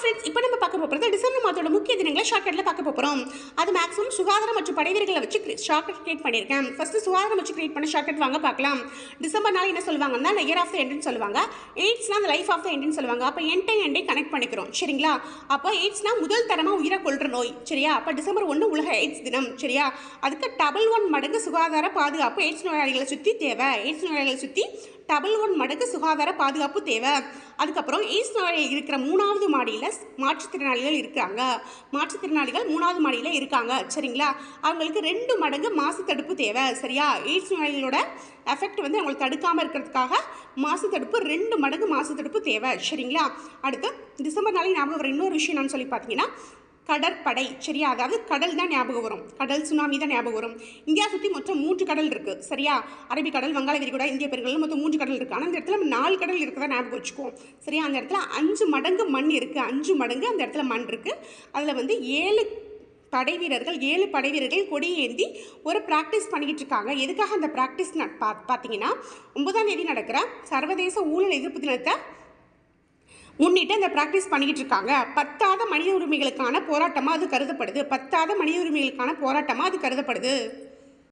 Friends, இப்போ நம்ம பார்க்க போகிறது டிசம்பர் மாதத்தோட முக்கிய தினங்களை ஷார்ட்கட்டில் பார்க்க போகிறோம். அது மேக்ஸிமம் சுகாதாரம் மற்றும் படைவீரர்களை வச்சு ஷார்ட்கட் கிரியேட் பண்ணியிருக்கேன். ஃபஸ்ட்டு சுகாதாரம் வச்சு கிரியேட் பண்ண ஷார்ட்கட் வாங்க பார்க்கலாம். டிசம்பர்னால என்ன சொல்லுவாங்கன்னா இயர் ஆஃப் த எண்டுன்னு சொல்லுவாங்க. எய்ட்ஸ்னால் அந்த லைஃப் ஆஃப் த எண்டுன்னு சொல்லுவாங்க. அப்போ எண்டை கனெக்ட் பண்ணிக்கிறோம். சரிங்களா? அப்போ எய்ட்ஸ்னா முதல் தரமாக உயிரை கொள்கிற நோய். சரியா? அப்போ டிசம்பர் 1 உலக எய்ட்ஸ் தினம். சரியா? அதுக்கு 1 மடங்கு சுகாதார பாதுகாப்பு எய்ட்ஸ் நோயாளிகளை சுற்றி தேவை. எய்ட்ஸ் நோயாளிகளை சுற்றி 1 மடங்கு சுகாதார பாதுகாப்பு தேவை. அதுக்கப்புறம் எய்ட்ஸ் நோயாளிகள் இருக்கிற 3வது மாடியில் மாற்றுத்திறனாளிகள் இருக்கிறாங்க. மாற்றுத்திறனாளிகள் 3வது மாடியில் இருக்காங்க. சரிங்களா? அவங்களுக்கு 2 மடங்கு மாசு தடுப்பு தேவை. சரியா? எய்ட்ஸ் நோயாளிகளோட எஃபெக்ட் வந்து அவங்களுக்கு தடுக்காமல் இருக்கிறதுக்காக மாசு தடுப்பு 2 மடங்கு மாசு தடுப்பு தேவை. சரிங்களா? அடுத்து டிசம்பர் நாளைக்கு ஞாபகம் வர இன்னொரு விஷயம் என்னன்னு சொல்லி பார்த்தீங்கன்னா கடற்படை. சரியா? அதாவது கடல் தான் ஞாபகம் வரும். கடல் சுனாமி தான் ஞாபகம் வரும். இந்தியா சுற்றி மொத்தம் 3 கடல் இருக்குது. சரியா? அரபிக்கடல், வங்காள விரிகுடா, இந்திய பெருங்கடல், மொத்தம் 3 கடல் இருக்குது. ஆனால் அந்த இடத்துல 4 கடல் இருக்கிறதா ஞாபகம் வச்சுக்குவோம். சரியா? அந்த இடத்துல 5 மடங்கு மண் இருக்குது. 5 மடங்கு அந்த இடத்துல மண் இருக்குது. அதில் வந்து 7 படைவீரர்கள் கொடி ஏந்தி ஒரு ப்ராக்டிஸ் பண்ணிக்கிட்டு இருக்காங்க. எதுக்காக அந்த ப்ராக்டிஸ் பார்த்தீங்கன்னா 9ஆம் தேதி நடக்கிற சர்வதேச ஊழல் எதிர்ப்பு தினத்தை முன்னிட்டு அந்த ப்ராக்டிஸ் பண்ணிக்கிட்டு இருக்காங்க. பத்தாத மனித உரிமைகளுக்கான போராட்டமாக அது கருதப்படுது.